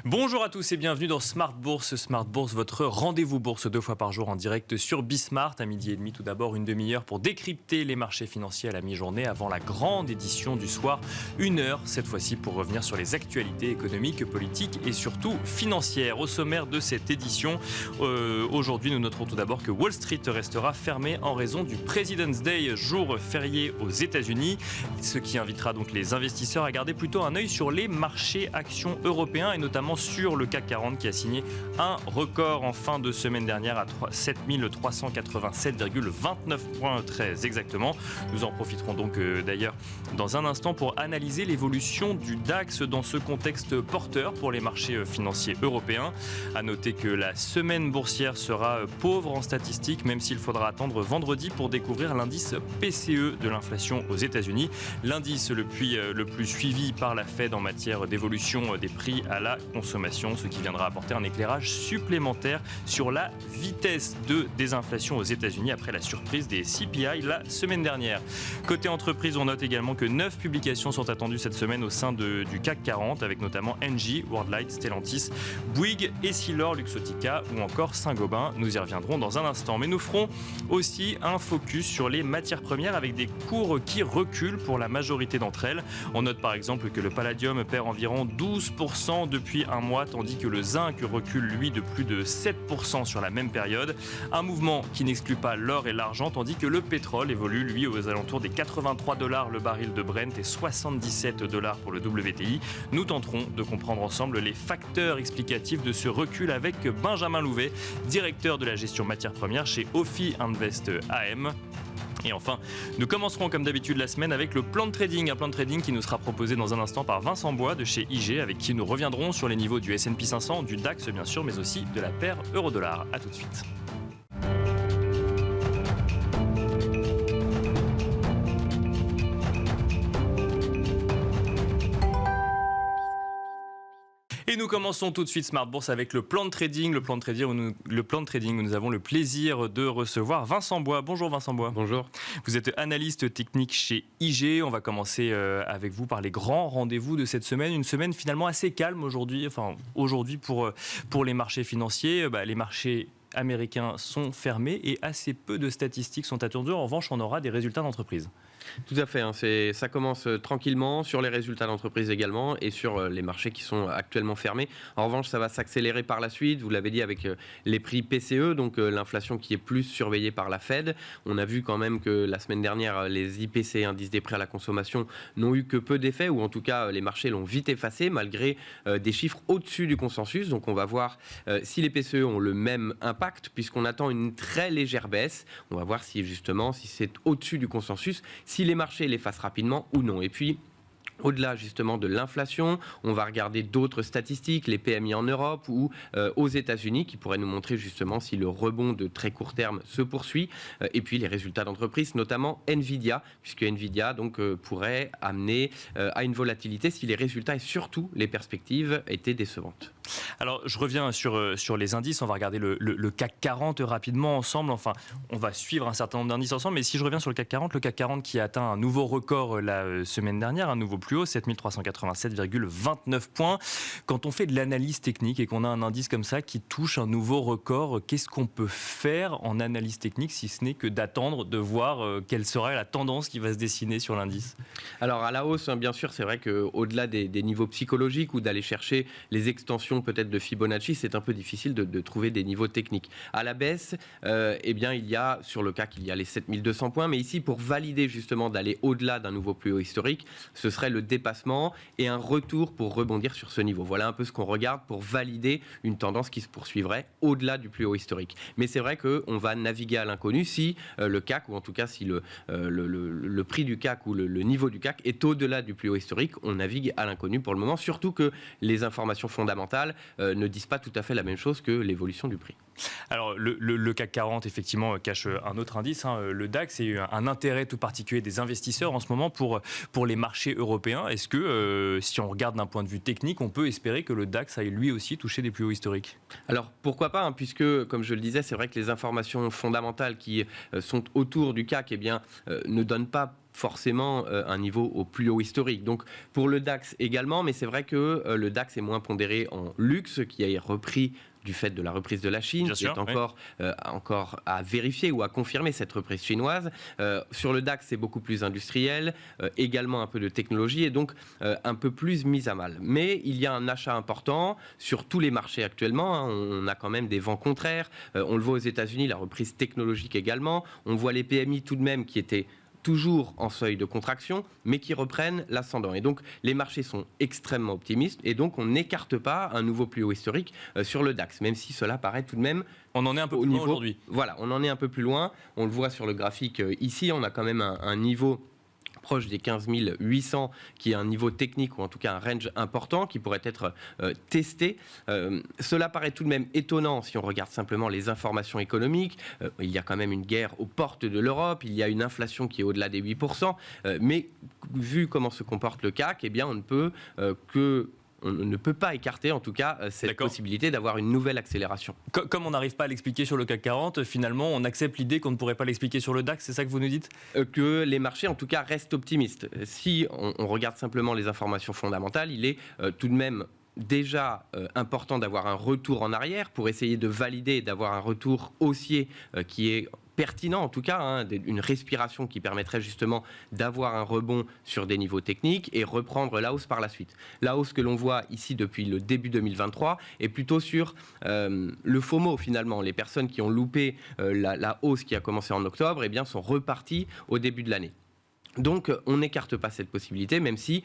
Bonjour à tous et bienvenue dans Smart Bourse. Smart Bourse, votre rendez-vous bourse 2 fois par jour en direct sur Bismart. À midi et demi, tout d'abord, une demi-heure pour décrypter les marchés financiers à la mi-journée avant la grande édition du soir. 1 heure, cette fois-ci, pour revenir sur les actualités économiques, politiques et surtout financières. Au sommaire de cette édition, aujourd'hui, nous noterons tout d'abord que Wall Street restera fermée en raison du President's Day, jour férié aux États-Unis. Ce qui invitera donc les investisseurs à garder plutôt un œil sur les marchés actions européens et notamment sur le CAC 40 qui a signé un record en fin de semaine dernière à 7387,29 points très exactement. Nous en profiterons donc d'ailleurs dans un instant pour analyser l'évolution du DAX dans ce contexte porteur pour les marchés financiers européens. À noter que la semaine boursière sera pauvre en statistiques, même s'il faudra attendre vendredi pour découvrir l'indice PCE de l'inflation aux États-Unis. L'indice le plus suivi par la Fed en matière d'évolution des prix à la consommation, ce qui viendra apporter un éclairage supplémentaire sur la vitesse de désinflation aux États-Unis après la surprise des CPI la semaine dernière. Côté entreprise, on note également que 9 publications sont attendues cette semaine au sein du CAC 40, avec notamment Engie, Worldlight, Stellantis, Bouygues, Essilor, Luxottica ou encore Saint-Gobain. Nous y reviendrons dans un instant. Mais nous ferons aussi un focus sur les matières premières avec des cours qui reculent pour la majorité d'entre elles. On note par exemple que le palladium perd environ 12% depuis un mois, tandis que le zinc recule lui de plus de 7% sur la même période. Un mouvement qui n'exclut pas l'or et l'argent, tandis que le pétrole évolue lui aux alentours des $83 le baril de Brent et $77 pour le WTI. Nous tenterons de comprendre ensemble les facteurs explicatifs de ce recul avec Benjamin Louvet, directeur de la gestion matières premières chez Ophi Invest AM. Et enfin, nous commencerons comme d'habitude la semaine avec le plan de trading. Un plan de trading qui nous sera proposé dans un instant par Vincent Bois de chez IG, avec qui nous reviendrons sur les niveaux du S&P 500, du DAX bien sûr, mais aussi de la paire euro-dollar. A tout de suite. Et nous commençons tout de suite Smart Bourse avec le plan de trading. Le plan de trading où nous avons le plaisir de recevoir Vincent Bois. Bonjour Vincent Bois. Bonjour. Vous êtes analyste technique chez IG. On va commencer avec vous par les grands rendez-vous de cette semaine. Une semaine finalement assez calme aujourd'hui. Enfin, aujourd'hui pour les marchés financiers. Les marchés américains sont fermés et assez peu de statistiques sont attendues. En revanche, on aura des résultats d'entreprise. Tout à fait, ça commence tranquillement sur les résultats d'entreprise également et sur les marchés qui sont actuellement fermés. En revanche, ça va s'accélérer par la suite, vous l'avez dit, avec les prix PCE, donc l'inflation qui est plus surveillée par la Fed. On a vu quand même que la semaine dernière, les IPC, indices des prix à la consommation, n'ont eu que peu d'effet, ou en tout cas les marchés l'ont vite effacé malgré des chiffres au-dessus du consensus. Donc on va voir si les PCE ont le même impact, puisqu'on attend une très légère baisse. On va voir si c'est au-dessus du consensus, si les marchés l'effacent rapidement ou non. Et puis, au-delà justement de l'inflation, on va regarder d'autres statistiques, les PMI en Europe ou aux États-Unis, qui pourraient nous montrer justement si le rebond de très court terme se poursuit. Et puis les résultats d'entreprise, notamment Nvidia, puisque Nvidia donc pourrait amener à une volatilité si les résultats et surtout les perspectives étaient décevantes. Alors, je reviens sur les indices. On va regarder le CAC 40 rapidement ensemble. Enfin, on va suivre un certain nombre d'indices ensemble. Mais si je reviens sur le CAC 40 qui a atteint un nouveau record la semaine dernière, un nouveau plus haut, 7387,29 points. Quand on fait de l'analyse technique et qu'on a un indice comme ça qui touche un nouveau record, qu'est-ce qu'on peut faire en analyse technique si ce n'est que d'attendre, de voir quelle sera la tendance qui va se dessiner sur l'indice? Alors, à la hausse, bien sûr, c'est vrai qu'au-delà des niveaux psychologiques ou d'aller chercher les extensions peut-être de Fibonacci, c'est un peu difficile de trouver des niveaux techniques. À la baisse, eh bien, il y a, sur le CAC, il y a les 7200 points, mais ici, pour valider justement d'aller au-delà d'un nouveau plus haut historique, ce serait le dépassement et un retour pour rebondir sur ce niveau. Voilà un peu ce qu'on regarde pour valider une tendance qui se poursuivrait au-delà du plus haut historique. Mais c'est vrai qu'on va naviguer à l'inconnu si le CAC, ou en tout cas si le prix du CAC ou le niveau du CAC est au-delà du plus haut historique, on navigue à l'inconnu pour le moment, surtout que les informations fondamentales ne disent pas tout à fait la même chose que l'évolution du prix. Alors le CAC 40 effectivement cache un autre indice, le DAX, et un intérêt tout particulier des investisseurs en ce moment pour les marchés européens. Est-ce que si on regarde d'un point de vue technique, on peut espérer que le DAX aille lui aussi toucher des plus hauts historiques? Alors pourquoi pas, puisque comme je le disais, c'est vrai que les informations fondamentales qui sont autour du CAC ne donnent pas forcément un niveau au plus haut historique. Donc pour le DAX également, mais c'est vrai que le DAX est moins pondéré en luxe, qui a repris du fait de la reprise de la Chine, Bien qui sûr, est encore à vérifier ou à confirmer cette reprise chinoise. Sur le DAX, c'est beaucoup plus industriel, également un peu de technologie, et donc un peu plus mise à mal. Mais il y a un achat important sur tous les marchés actuellement. On a quand même des vents contraires. On le voit aux États-Unis, la reprise technologique également. On voit les PMI tout de même qui étaient toujours en seuil de contraction, mais qui reprennent l'ascendant. Et donc, les marchés sont extrêmement optimistes, et donc on n'écarte pas un nouveau plus haut historique sur le DAX, même si cela paraît tout de même... On en est un peu plus loin aujourd'hui. Voilà, on en est un peu plus loin. On le voit sur le graphique ici, on a quand même un niveau proche des 15 800, qui est un niveau technique, ou en tout cas un range important, qui pourrait être testé. Cela paraît tout de même étonnant si on regarde simplement les informations économiques. Il y a quand même une guerre aux portes de l'Europe, il y a une inflation qui est au-delà des 8%, mais vu comment se comporte le CAC, on ne peut pas écarter en tout cas cette possibilité d'avoir une nouvelle accélération. Comme on n'arrive pas à l'expliquer sur le CAC 40, finalement on accepte l'idée qu'on ne pourrait pas l'expliquer sur le DAX, c'est ça que vous nous dites? Que les marchés en tout cas restent optimistes. Si on regarde simplement les informations fondamentales, il est tout de même déjà important d'avoir un retour en arrière pour essayer de valider et d'avoir un retour haussier qui est pertinent en tout cas, une respiration qui permettrait justement d'avoir un rebond sur des niveaux techniques et reprendre la hausse par la suite. La hausse que l'on voit ici depuis le début 2023 est plutôt sur le FOMO finalement. Les personnes qui ont loupé la hausse qui a commencé en octobre sont reparties au début de l'année. Donc on n'écarte pas cette possibilité, même si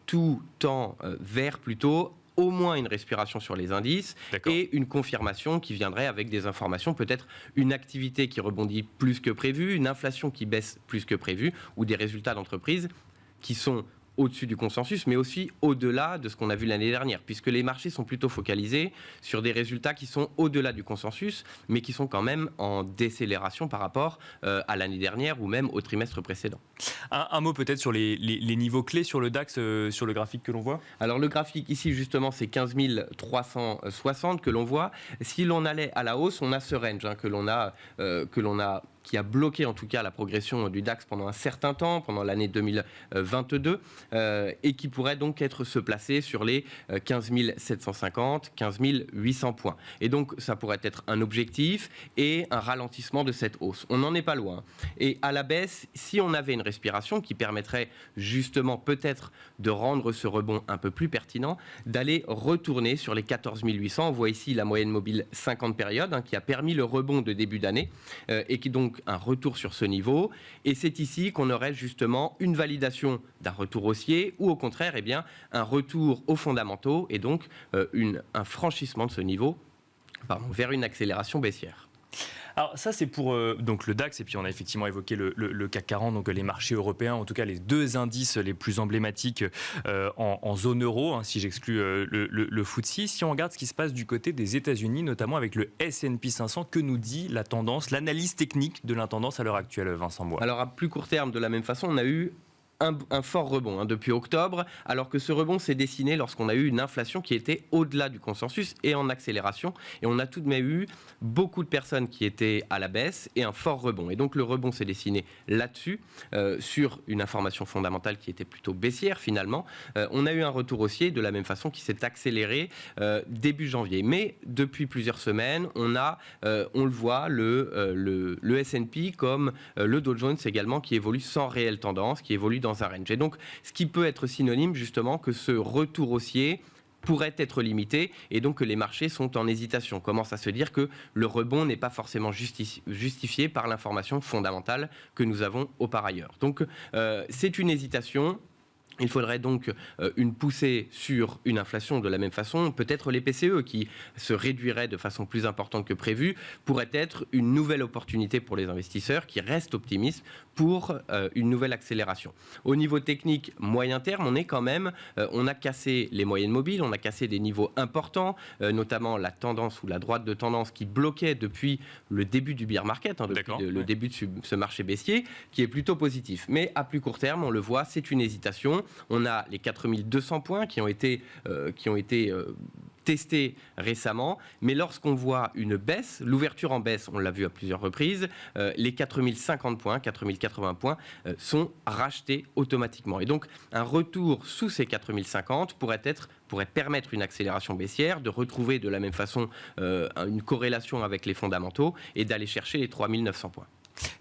tout tend vers plutôt au moins une respiration sur les indices et une confirmation qui viendrait avec des informations, peut-être une activité qui rebondit plus que prévu, une inflation qui baisse plus que prévu, ou des résultats d'entreprise qui sont au-dessus du consensus, mais aussi au-delà de ce qu'on a vu l'année dernière, puisque les marchés sont plutôt focalisés sur des résultats qui sont au-delà du consensus, mais qui sont quand même en décélération par rapport à l'année dernière ou même au trimestre précédent. Un mot peut-être sur les niveaux clés sur le DAX, sur le graphique que l'on voit? Alors le graphique ici justement c'est 15 360 que l'on voit. Si l'on allait à la hausse, on a ce range qui a bloqué en tout cas la progression du DAX pendant un certain temps, pendant l'année 2022, et qui pourrait donc se placer sur les 15 750, 15 800 points. Et donc ça pourrait être un objectif et un ralentissement de cette hausse. On n'en est pas loin. Et à la baisse, si on avait une respiration qui permettrait justement peut-être de rendre ce rebond un peu plus pertinent, d'aller retourner sur les 14 800. On voit ici la moyenne mobile 50 périodes qui a permis le rebond de début d'année et qui donc un retour sur ce niveau, et c'est ici qu'on aurait justement une validation d'un retour haussier ou au contraire un retour aux fondamentaux et donc un franchissement de ce niveau vers une accélération baissière. Alors ça c'est pour donc le DAX, et puis on a effectivement évoqué le CAC 40, donc les marchés européens, en tout cas les deux indices les plus emblématiques en zone euro, si j'exclus le FTSE. Si on regarde ce qui se passe du côté des États-Unis, notamment avec le S&P 500, que nous dit la tendance, l'analyse technique de la tendance à l'heure actuelle, Vincent Bois? Alors à plus court terme, de la même façon, on a eu un fort rebond depuis octobre, alors que ce rebond s'est dessiné lorsqu'on a eu une inflation qui était au-delà du consensus et en accélération. Et on a tout de même eu beaucoup de personnes qui étaient à la baisse et un fort rebond. Et donc le rebond s'est dessiné là-dessus, sur une information fondamentale qui était plutôt baissière finalement. On a eu un retour haussier de la même façon qui s'est accéléré début janvier. Mais depuis plusieurs semaines, on le voit, le S&P comme le Dow Jones également qui évolue sans réelle tendance, qui évolue dans un range. Et donc, ce qui peut être synonyme justement que ce retour haussier pourrait être limité et donc que les marchés sont en hésitation. On commence à se dire que le rebond n'est pas forcément justifié par l'information fondamentale que nous avons au par ailleurs. Donc, c'est une hésitation. Il faudrait donc une poussée sur une inflation de la même façon. Peut-être les PCE qui se réduiraient de façon plus importante que prévu pourraient être une nouvelle opportunité pour les investisseurs qui restent optimistes pour une nouvelle accélération. Au niveau technique, moyen terme, on a cassé les moyennes mobiles, on a cassé des niveaux importants, notamment la tendance ou la droite de tendance qui bloquait depuis le début du bear market, depuis le début de ce marché baissier, qui est plutôt positif. Mais à plus court terme, on le voit, c'est une hésitation. On a les 4200 points qui ont été testés récemment, mais lorsqu'on voit une baisse, l'ouverture en baisse, on l'a vu à plusieurs reprises, les 4050 points, 4080 points sont rachetés automatiquement. Et donc, un retour sous ces 4050 pourrait permettre une accélération baissière, de retrouver de la même façon une corrélation avec les fondamentaux et d'aller chercher les 3900 points.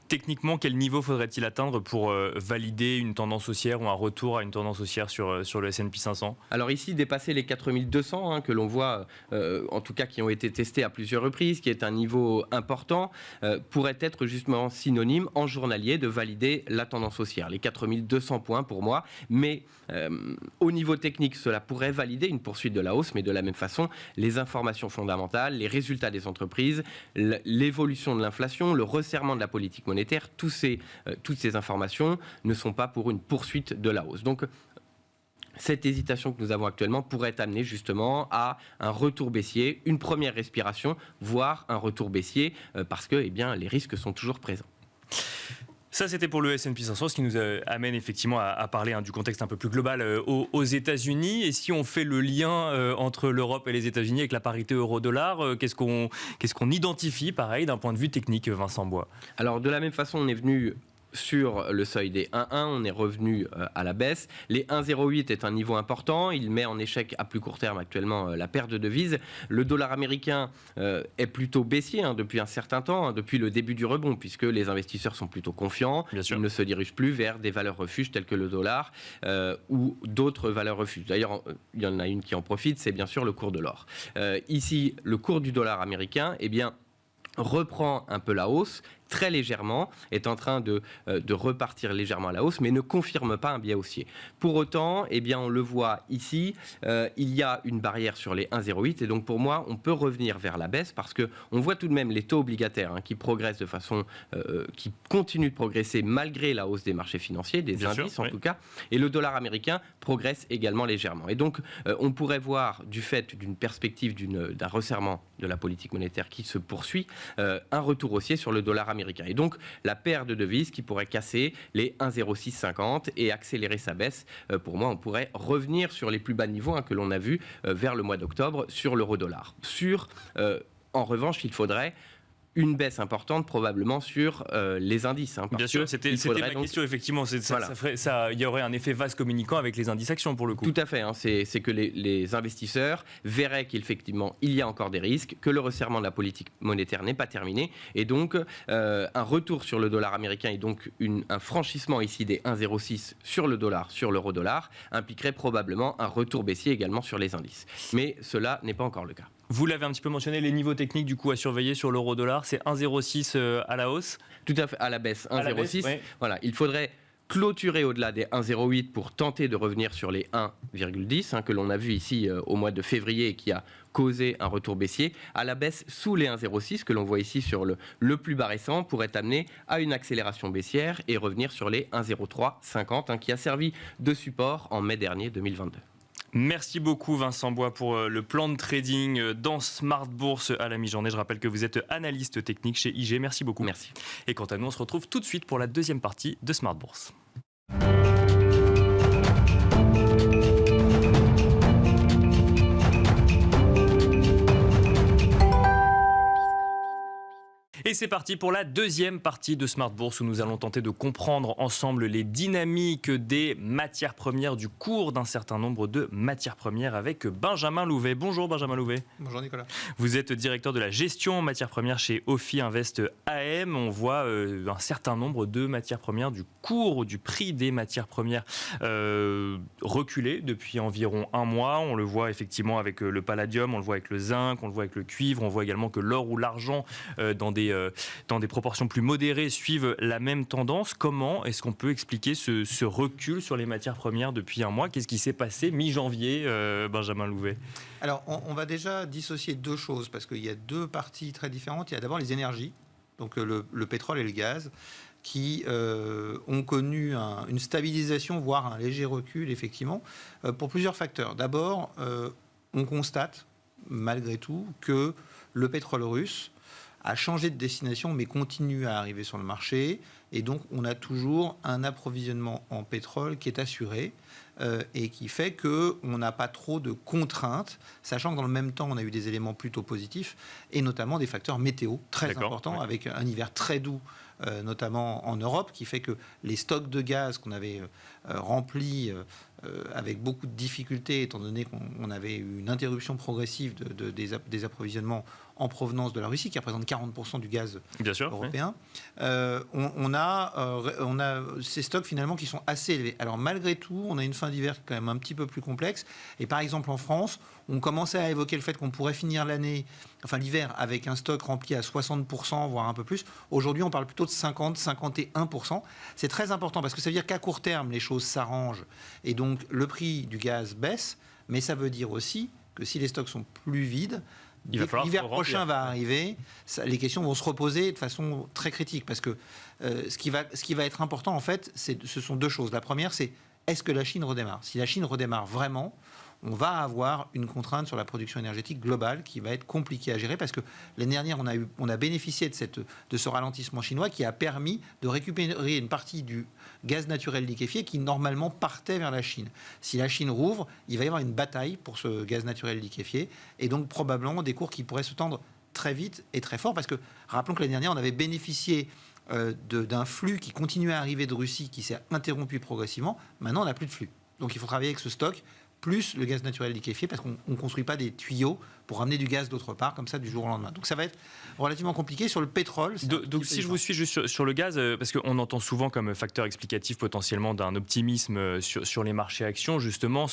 Techniquement, quel niveau faudrait-il atteindre pour valider une tendance haussière ou un retour à une tendance haussière sur le S&P 500 ? Alors ici, dépasser les 4200 que l'on voit, en tout cas qui ont été testés à plusieurs reprises, qui est un niveau important, pourrait être justement synonyme en journalier de valider la tendance haussière. Les 4200 points pour moi, mais au niveau technique, cela pourrait valider une poursuite de la hausse, mais de la même façon, les informations fondamentales, les résultats des entreprises, l'évolution de l'inflation, le resserrement de la politique monétaire, toutes ces informations ne sont pas pour une poursuite de la hausse. Donc, cette hésitation que nous avons actuellement pourrait amener justement à un retour baissier, une première respiration, voire un retour baissier, parce que les risques sont toujours présents. Ça, c'était pour le S&P 500, ce qui nous amène effectivement à parler du contexte un peu plus global aux États-Unis. Et si on fait le lien entre l'Europe et les États-Unis avec la parité euro-dollar, qu'est-ce qu'on identifie, pareil, d'un point de vue technique, Vincent Bois ? Alors, de la même façon, on est venu sur le seuil des 1,1, on est revenu à la baisse. Les 1,08 est un niveau important. Il met en échec à plus court terme actuellement la paire de devises. Le dollar américain est plutôt baissier depuis un certain temps, depuis le début du rebond, puisque les investisseurs sont plutôt confiants. Ils ne se dirigent plus vers des valeurs refuges telles que le dollar ou d'autres valeurs refuges. D'ailleurs, il y en a une qui en profite, c'est bien sûr le cours de l'or. Ici, le cours du dollar américain, reprend un peu la hausse, très légèrement, est en train de repartir légèrement à la hausse, mais ne confirme pas un biais haussier. Pour autant, on le voit ici, il y a une barrière sur les 1,08 et donc pour moi, on peut revenir vers la baisse parce qu'on voit tout de même les taux obligataires qui progressent de façon, qui continuent de progresser malgré la hausse des marchés financiers, des indices en tout cas, et le dollar américain progresse également légèrement. Et donc, on pourrait voir, du fait d'une perspective d'un resserrement de la politique monétaire qui se poursuit, un retour haussier sur le dollar américain. Et donc, la paire de devises qui pourrait casser les 1,0650 et accélérer sa baisse. Pour moi, on pourrait revenir sur les plus bas niveaux que l'on a vus vers le mois d'octobre sur l'euro-dollar. En revanche, il faudrait une baisse importante probablement sur les indices. Bien sûr, c'était ma question, effectivement. Il y aurait un effet vase communicant avec les indices actions pour le coup. Tout à fait. C'est que les investisseurs verraient qu'effectivement, il y a encore des risques, que le resserrement de la politique monétaire n'est pas terminé. Et donc, un retour sur le dollar américain et donc un franchissement ici des 1,06 sur le dollar, sur l'euro-dollar, impliquerait probablement un retour baissier également sur les indices. Mais cela n'est pas encore le cas. Vous l'avez un petit peu mentionné, les niveaux techniques du coup à surveiller sur l'euro-dollar, c'est 1,06 à la hausse. Tout à fait, à la baisse, 1,06. Oui. Voilà, il faudrait clôturer au-delà des 1,08 pour tenter de revenir sur les 1,10 que l'on a vu ici au mois de février et qui a causé un retour baissier. À la baisse sous les 1,06 que l'on voit ici sur le plus bas récent pourrait amener à une accélération baissière et revenir sur les 1,0350 qui a servi de support en mai dernier 2022. Merci beaucoup Vincent Bois pour le plan de trading dans Smart Bourse à la mi-journée. Je rappelle que vous êtes analyste technique chez IG. Merci beaucoup. Merci. Et quant à nous, on se retrouve tout de suite pour la deuxième partie de Smart Bourse. Et c'est parti pour la deuxième partie de Smart Bourse où nous allons tenter de comprendre ensemble les dynamiques des matières premières, du cours d'un certain nombre de matières premières avec Benjamin Louvet. Bonjour Benjamin Louvet. Bonjour Nicolas. Vous êtes directeur de la gestion matières premières chez Ophi Invest AM. On voit un certain nombre de matières premières, du cours, du prix des matières premières reculer depuis environ un mois. On le voit effectivement avec le palladium, on le voit avec le zinc, on le voit avec le cuivre, on voit également que l'or ou l'argent dans des dans des proportions plus modérées, suivent la même tendance. Comment est-ce qu'on peut expliquer ce recul sur les matières premières depuis un mois? Qu'est-ce qui s'est passé mi-janvier, Benjamin Louvet? Alors, on va déjà dissocier deux choses, parce qu'il y a deux parties très différentes. Il y a d'abord les énergies, donc le pétrole et le gaz, qui ont connu une stabilisation, voire un léger recul, effectivement, pour plusieurs facteurs. D'abord, on constate, malgré tout, que le pétrole russe a changé de destination, mais continue à arriver sur le marché. Et donc, on a toujours un approvisionnement en pétrole qui est assuré et qui fait qu'on n'a pas trop de contraintes, sachant que dans le même temps, on a eu des éléments plutôt positifs, et notamment des facteurs météo très importants, oui, avec un hiver très doux, notamment en Europe, qui fait que les stocks de gaz qu'on avait remplis avec beaucoup de difficultés, étant donné qu'on avait eu une interruption progressive des approvisionnements en provenance de la Russie, qui représente 40% du gaz européen, oui, on a ces stocks finalement qui sont assez élevés. Alors malgré tout, on a une fin d'hiver quand même un petit peu plus complexe. Et par exemple en France, on commençait à évoquer le fait qu'on pourrait finir l'hiver avec un stock rempli à 60%, voire un peu plus. Aujourd'hui, on parle plutôt de 50-51%. C'est très important parce que ça veut dire qu'à court terme, les choses s'arrangent et donc le prix du gaz baisse. Mais ça veut dire aussi que si les stocks sont plus vides, l'hiver prochain va arriver, les questions vont se reposer de façon très critique parce que ce qui va être important en fait, ce sont deux choses. La première, c'est est-ce que la Chine redémarre? Si la Chine redémarre vraiment, on va avoir une contrainte sur la production énergétique globale qui va être compliquée à gérer parce que l'année dernière, on a bénéficié de ce ralentissement chinois qui a permis de récupérer une partie du gaz naturel liquéfié qui normalement partait vers la Chine. Si la Chine rouvre, il va y avoir une bataille pour ce gaz naturel liquéfié et donc probablement des cours qui pourraient se tendre très vite et très fort parce que rappelons que l'année dernière, on avait bénéficié d'un flux qui continuait à arriver de Russie qui s'est interrompu progressivement. Maintenant, on n'a plus de flux. Donc il faut travailler avec ce stock plus le gaz naturel liquéfié, parce qu'on ne construit pas des tuyaux pour ramener du gaz d'autre part, comme ça, du jour au lendemain. Donc ça va être relativement compliqué. Sur le pétrole... Donc si je vous suis juste sur le gaz, parce qu'on entend souvent comme facteur explicatif potentiellement d'un optimisme sur les marchés actions, justement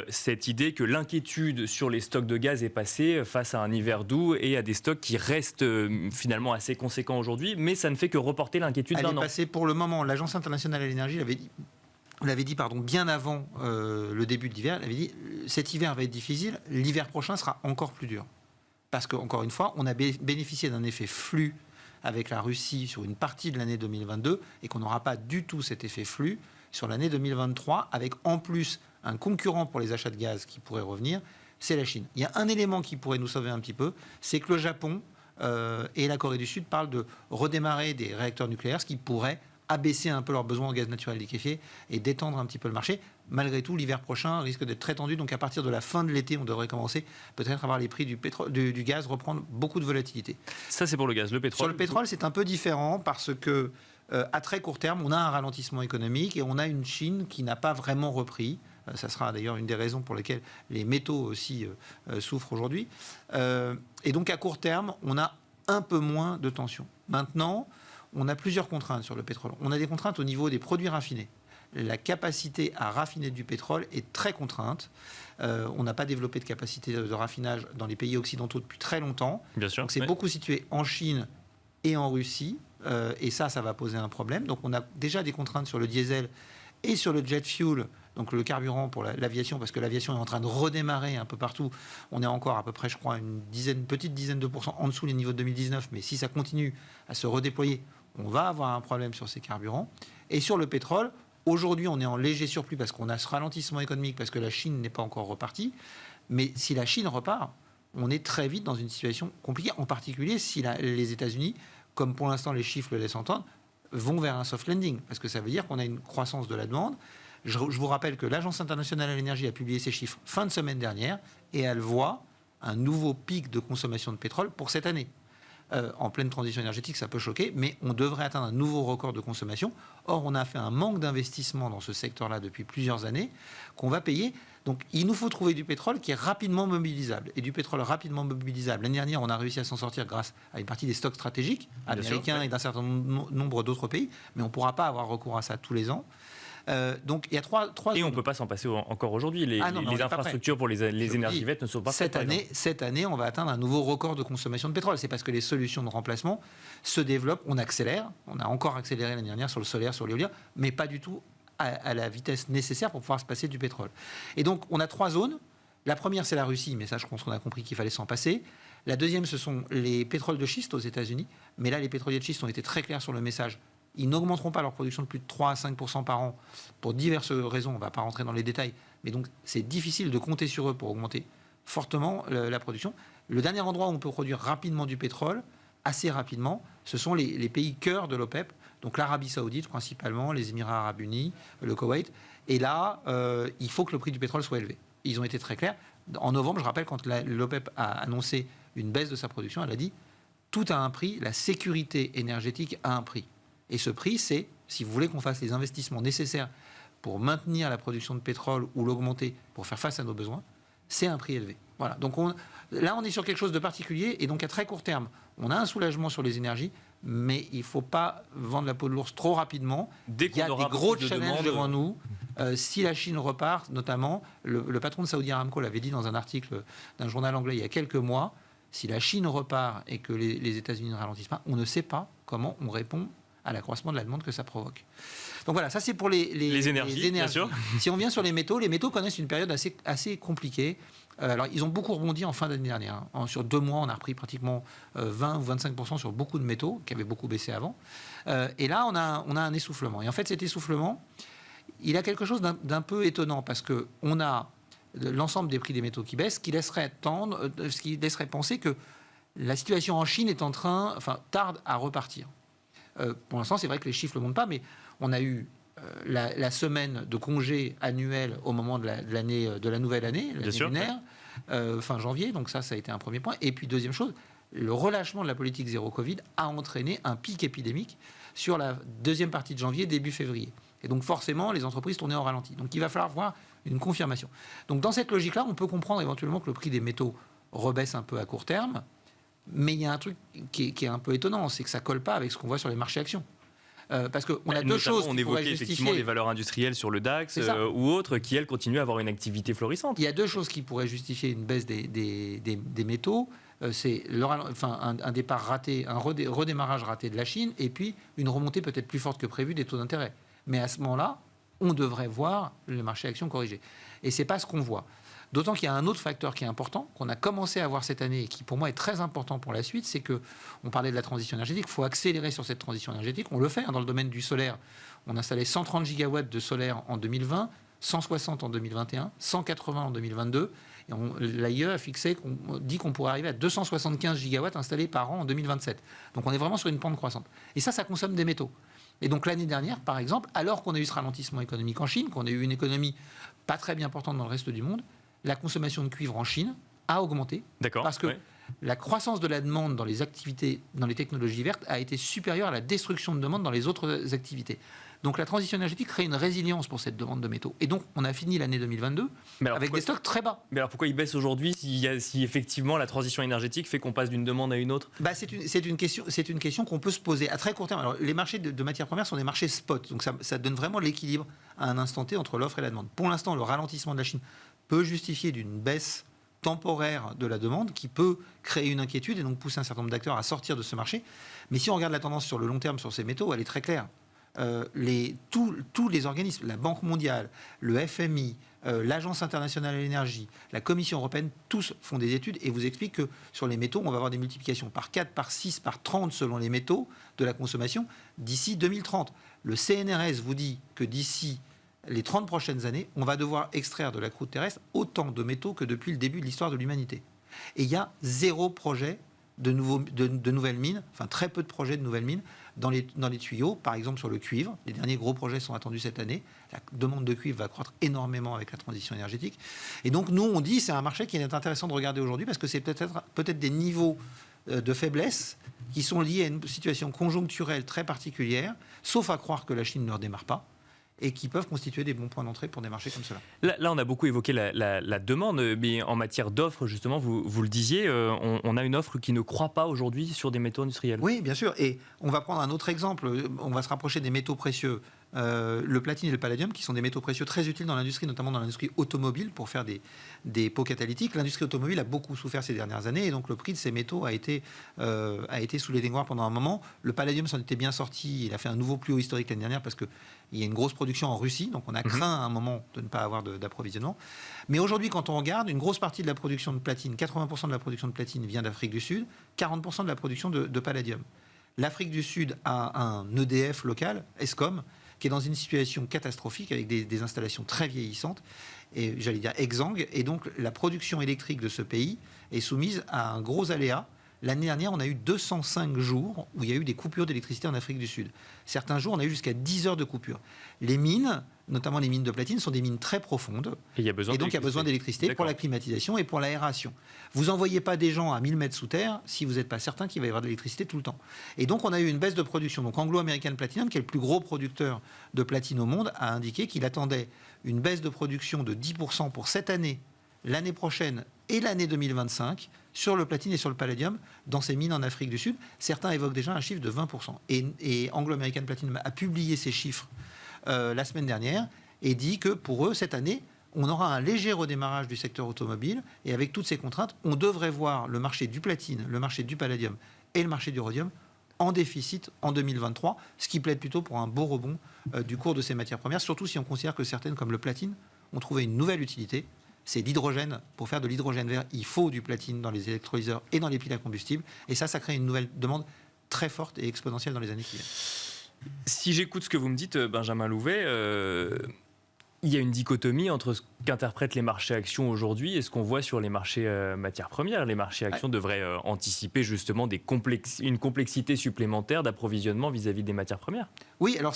cette idée que l'inquiétude sur les stocks de gaz est passée face à un hiver doux et à des stocks qui restent finalement assez conséquents aujourd'hui, mais ça ne fait que reporter l'inquiétude d'un an. Elle est passée pour le moment. L'Agence internationale à l'énergie l'avait dit bien avant le début de l'hiver, elle avait dit cet hiver va être difficile, l'hiver prochain sera encore plus dur. Parce qu'encore une fois, on a bénéficié d'un effet flux avec la Russie sur une partie de l'année 2022 et qu'on n'aura pas du tout cet effet flux sur l'année 2023 avec en plus un concurrent pour les achats de gaz qui pourrait revenir, c'est la Chine. Il y a un élément qui pourrait nous sauver un petit peu, c'est que le Japon et la Corée du Sud parlent de redémarrer des réacteurs nucléaires, ce qui pourrait abaisser un peu leurs besoins en gaz naturel liquéfié et détendre un petit peu le marché. Malgré tout, l'hiver prochain risque d'être très tendu. Donc à partir de la fin de l'été, on devrait commencer peut-être à voir les prix du gaz reprendre beaucoup de volatilité. Ça, c'est pour le gaz. Le pétrole. Sur le pétrole, c'est un peu différent parce que à très court terme, on a un ralentissement économique et on a une Chine qui n'a pas vraiment repris. Ça sera d'ailleurs une des raisons pour lesquelles les métaux aussi souffrent aujourd'hui. Et donc à court terme, on a un peu moins de tension. Maintenant, on a plusieurs contraintes sur le pétrole. On a des contraintes au niveau des produits raffinés. La capacité à raffiner du pétrole est très contrainte. On n'a pas développé de capacité de raffinage dans les pays occidentaux depuis très longtemps. Bien sûr, donc c'est beaucoup situé en Chine et en Russie. Et ça va poser un problème. Donc on a déjà des contraintes sur le diesel et sur le jet fuel, donc le carburant pour l'aviation, parce que l'aviation est en train de redémarrer un peu partout. On est encore à peu près, je crois, une petite dizaine de pourcents en dessous des niveaux de 2019. Mais si ça continue à se redéployer, on va avoir un problème sur ces carburants. Et sur le pétrole, aujourd'hui, on est en léger surplus parce qu'on a ce ralentissement économique, parce que la Chine n'est pas encore repartie. Mais si la Chine repart, on est très vite dans une situation compliquée, en particulier si les États-Unis, comme pour l'instant les chiffres le laissent entendre, vont vers un soft landing. Parce que ça veut dire qu'on a une croissance de la demande. Je vous rappelle que l'Agence internationale à l'énergie a publié ses chiffres fin de semaine dernière et elle voit un nouveau pic de consommation de pétrole pour cette année. En pleine transition énergétique, ça peut choquer, mais on devrait atteindre un nouveau record de consommation. Or, on a fait un manque d'investissement dans ce secteur-là depuis plusieurs années qu'on va payer. Donc, il nous faut trouver du pétrole qui est rapidement mobilisable. Et du pétrole rapidement mobilisable. L'année dernière, on a réussi à s'en sortir grâce à une partie des stocks stratégiques américains et d'un certain nombre d'autres pays, mais on ne pourra pas avoir recours à ça tous les ans. Donc il y a trois Et zones. on ne peut pas s'en passer encore aujourd'hui. Les Ah non, on n'est pas infrastructures pour les énergies vertes ne sont pas prêtes. Cette année, on va atteindre un nouveau record de consommation de pétrole. C'est parce que les solutions de remplacement se développent, on accélère. On a encore accéléré l'année dernière sur le solaire, sur l'éolien, mais pas du tout à la vitesse nécessaire pour pouvoir se passer du pétrole. Et donc on a 3 zones. La première, c'est la Russie, mais ça, je pense qu'on a compris qu'il fallait s'en passer. La deuxième, ce sont les pétroles de schiste aux États-Unis. Mais là, les pétroliers de schiste ont été très clairs sur le message. Ils n'augmenteront pas leur production de plus de 3 à 5% par an pour diverses raisons. On ne va pas rentrer dans les détails. Mais donc, c'est difficile de compter sur eux pour augmenter fortement la production. Le dernier endroit où on peut produire rapidement du pétrole, assez rapidement, ce sont les pays cœurs de l'OPEP. Donc l'Arabie Saoudite principalement, les Émirats Arabes Unis, le Koweït. Et là, il faut que le prix du pétrole soit élevé. Ils ont été très clairs. En novembre, je rappelle, quand l'OPEP a annoncé une baisse de sa production, elle a dit tout a un prix, la sécurité énergétique a un prix. Et ce prix, c'est, si vous voulez qu'on fasse les investissements nécessaires pour maintenir la production de pétrole ou l'augmenter pour faire face à nos besoins, c'est un prix élevé. Voilà. Donc là, on est sur quelque chose de particulier. Et donc, à très court terme, on a un soulagement sur les énergies, mais il ne faut pas vendre la peau de l'ours trop rapidement. Il y a des gros challenges devant nous. Si la Chine repart, notamment, le patron de Saudi Aramco l'avait dit dans un article d'un journal anglais il y a quelques mois, si la Chine repart et que les États-Unis ne ralentissent pas, on ne sait pas comment on répond à l'accroissement de la demande que ça provoque. Donc voilà, ça c'est pour les énergies. Bien sûr. Si on vient sur les métaux connaissent une période assez compliquée. Alors ils ont beaucoup rebondi en fin d'année dernière. Sur 2 mois, on a repris pratiquement 20 ou 25% sur beaucoup de métaux, qui avaient beaucoup baissé avant. Et là, on a un essoufflement. Et en fait, cet essoufflement, il a quelque chose d'un peu étonnant, parce qu'on a l'ensemble des prix des métaux qui baissent, ce qui laisserait penser que la situation en Chine est tarde à repartir. Pour l'instant, c'est vrai que les chiffres ne le montrent pas, mais on a eu la semaine de congé annuel au moment de la nouvelle année, l'année lunaire, fin janvier. Donc ça a été un premier point. Et puis deuxième chose, le relâchement de la politique zéro Covid a entraîné un pic épidémique sur la deuxième partie de janvier, début février. Et donc forcément, les entreprises tournaient en ralenti. Donc il va falloir voir une confirmation. Donc dans cette logique-là, on peut comprendre éventuellement que le prix des métaux rebaisse un peu à court terme. Mais il y a un truc qui est un peu étonnant, c'est que ça ne colle pas avec ce qu'on voit sur les marchés actions. Parce qu'on a deux choses qui pourraient justifier... effectivement les valeurs industrielles sur le DAX ou autres qui, elles, continuent à avoir une activité florissante. Il y a 2 choses qui pourraient justifier une baisse des métaux. C'est un départ raté, un redémarrage raté de la Chine, et puis une remontée peut-être plus forte que prévu des taux d'intérêt. Mais à ce moment-là, on devrait voir le marché actions corriger. Et ce n'est pas ce qu'on voit. D'autant qu'il y a un autre facteur qui est important, qu'on a commencé à voir cette année et qui, pour moi, est très important pour la suite, c'est qu'on parlait de la transition énergétique, il faut accélérer sur cette transition énergétique. On le fait dans le domaine du solaire. On a installé 130 gigawatts de solaire en 2020, 160 en 2021, 180 en 2022. Et l'AIE a dit qu'on pourrait arriver à 275 gigawatts installés par an en 2027. Donc on est vraiment sur une pente croissante. Et ça consomme des métaux. Et donc l'année dernière, par exemple, alors qu'on a eu ce ralentissement économique en Chine, qu'on a eu une économie pas très bien portante dans le reste du monde, la consommation de cuivre en Chine a augmenté. Parce que la croissance de la demande dans les activités, dans les technologies vertes, a été supérieure à la destruction de demande dans les autres activités. Donc la transition énergétique crée une résilience pour cette demande de métaux. Et donc on a fini l'année 2022 avec des stocks très bas. Mais alors pourquoi ils baissent aujourd'hui si effectivement la transition énergétique fait qu'on passe d'une demande à une autre ? C'est une question qu'on peut se poser à très court terme. Alors, les marchés de matières premières sont des marchés spot. Donc ça donne vraiment l'équilibre à un instant T entre l'offre et la demande. Pour l'instant, le ralentissement de la Chine peut justifier d'une baisse temporaire de la demande qui peut créer une inquiétude et donc pousser un certain nombre d'acteurs à sortir de ce marché. Mais si on regarde la tendance sur le long terme sur ces métaux, elle est très claire. Tous les organismes, la Banque mondiale, le FMI, l'Agence internationale de l'énergie, la Commission européenne, tous font des études et vous expliquent que sur les métaux, on va avoir des multiplications par 4, par 6, par 30 selon les métaux de la consommation d'ici 2030. Le CNRS vous dit que d'ici les 30 prochaines années, on va devoir extraire de la croûte terrestre autant de métaux que depuis le début de l'histoire de l'humanité. Et il y a 0 projet de nouvelles mines, enfin très peu de projets de nouvelles mines dans les tuyaux, par exemple sur le cuivre. Les derniers gros projets sont attendus cette année. La demande de cuivre va croître énormément avec la transition énergétique. Et donc nous, on dit c'est un marché qui est intéressant de regarder aujourd'hui parce que c'est peut-être des niveaux de faiblesse qui sont liés à une situation conjoncturelle très particulière, sauf à croire que la Chine ne redémarre pas, et qui peuvent constituer des bons points d'entrée pour des marchés comme cela. Là, on a beaucoup évoqué la demande, mais en matière d'offres, justement, vous le disiez, on a une offre qui ne croît pas aujourd'hui sur des métaux industriels. Oui, bien sûr. Et on va prendre un autre exemple. On va se rapprocher des métaux précieux. le platine et le palladium, qui sont des métaux précieux très utiles dans l'industrie, notamment dans l'industrie automobile, pour faire des pots catalytiques. L'industrie automobile a beaucoup souffert ces dernières années, et donc le prix de ces métaux a été sous les dégoirs pendant un moment. Le palladium s'en était bien sorti, il a fait un nouveau plus haut historique l'année dernière, parce qu'il y a une grosse production en Russie, donc on a craint à un moment de ne pas avoir d'approvisionnement. Mais aujourd'hui, quand on regarde, une grosse partie de la production de platine, 80% de la production de platine vient d'Afrique du Sud, 40% de la production de palladium. L'Afrique du Sud a un EDF local, Eskom, qui est dans une situation catastrophique avec des installations très vieillissantes, et j'allais dire exsangues, et donc la production électrique de ce pays est soumise à un gros aléa. L'année dernière, on a eu 205 jours où il y a eu des coupures d'électricité en Afrique du Sud. Certains jours, on a eu jusqu'à 10 heures de coupure. Les mines, notamment les mines de platine, sont des mines très profondes. Et donc, il y a besoin d'électricité pour la climatisation et pour l'aération. Vous n'envoyez pas des gens à 1000 mètres sous terre si vous n'êtes pas certain qu'il va y avoir de l'électricité tout le temps. Et donc, on a eu une baisse de production. Donc, Anglo American Platinum, qui est le plus gros producteur de platine au monde, a indiqué qu'il attendait une baisse de production de 10% pour cette année, l'année prochaine et l'année 2025 sur le platine et sur le palladium dans ces mines en Afrique du Sud. Certains évoquent déjà un chiffre de 20%. Et Anglo American Platinum a publié ces chiffres la semaine dernière et dit que pour eux, cette année, on aura un léger redémarrage du secteur automobile, et avec toutes ces contraintes, on devrait voir le marché du platine, le marché du palladium et le marché du rhodium en déficit en 2023, ce qui plaide plutôt pour un beau rebond du cours de ces matières premières, surtout si on considère que certaines, comme le platine, ont trouvé une nouvelle utilité. C'est l'hydrogène. Pour faire de l'hydrogène vert, il faut du platine dans les électrolyseurs et dans les piles à combustible. Et ça crée une nouvelle demande très forte et exponentielle dans les années qui viennent. Si j'écoute ce que vous me dites, Benjamin Louvet, il y a une dichotomie entre ce qu'interprètent les marchés actions aujourd'hui et ce qu'on voit sur les marchés matières premières. Les marchés actions devraient anticiper justement une complexité supplémentaire d'approvisionnement vis-à-vis des matières premières. Oui, alors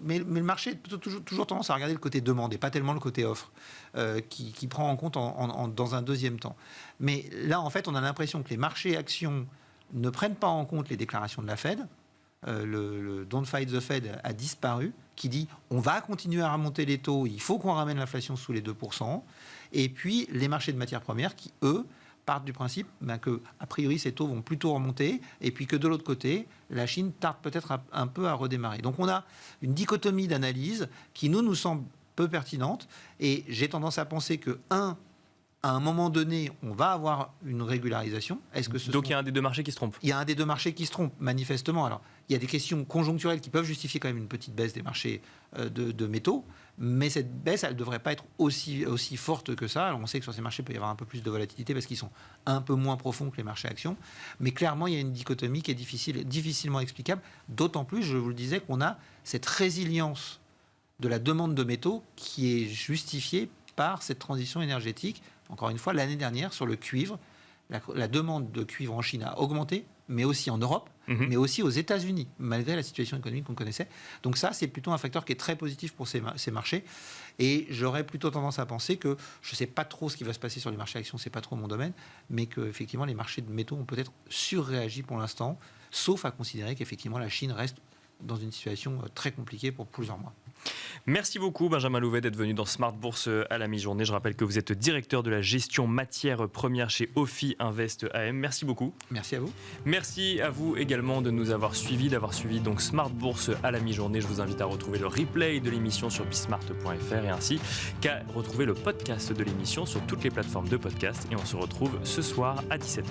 mais le marché a toujours tendance à regarder le côté demande et pas tellement le côté offre, qui prend en compte dans un deuxième temps. Mais là, en fait, on a l'impression que les marchés actions ne prennent pas en compte les déclarations de la Fed. Le Don't Fight the Fed a disparu, qui dit on va continuer à remonter les taux, il faut qu'on ramène l'inflation sous les 2%. Et puis les marchés de matières premières qui, eux, partent du principe que, a priori, ces taux vont plutôt remonter, et puis que de l'autre côté, la Chine tarde peut-être un peu à redémarrer. Donc on a une dichotomie d'analyse qui nous semble peu pertinente, et j'ai tendance à penser que, à un moment donné, on va avoir une régularisation. Donc il y a un des deux marchés qui se trompe. Il y a un des deux marchés qui se trompe, manifestement. Alors, il y a des questions conjoncturelles qui peuvent justifier quand même une petite baisse des marchés de métaux, mais cette baisse, elle ne devrait pas être aussi forte que ça. Alors, on sait que sur ces marchés, il peut y avoir un peu plus de volatilité parce qu'ils sont un peu moins profonds que les marchés actions. Mais clairement, il y a une dichotomie qui est difficilement explicable. D'autant plus, je vous le disais, qu'on a cette résilience de la demande de métaux qui est justifiée par cette transition énergétique. Encore une fois, l'année dernière, sur le cuivre, la demande de cuivre en Chine a augmenté, mais aussi en Europe, mais aussi aux États-Unis, malgré la situation économique qu'on connaissait. Donc ça, c'est plutôt un facteur qui est très positif pour ces marchés. Et j'aurais plutôt tendance à penser que, je ne sais pas trop ce qui va se passer sur les marchés actions, c'est pas trop mon domaine, mais qu'effectivement, les marchés de métaux ont peut-être surréagi pour l'instant, sauf à considérer qu'effectivement, la Chine reste dans une situation très compliquée pour plusieurs mois. Merci beaucoup Benjamin Louvet d'être venu dans Smart Bourse à la mi-journée. Je rappelle que vous êtes directeur de la gestion matières premières chez Ophi Invest AM. Merci beaucoup. Merci à vous. Merci à vous également de nous avoir suivis, d'avoir suivi donc Smart Bourse à la mi-journée. Je vous invite à retrouver le replay de l'émission sur bismart.fr et ainsi qu'à retrouver le podcast de l'émission sur toutes les plateformes de podcast. Et on se retrouve ce soir à 17h.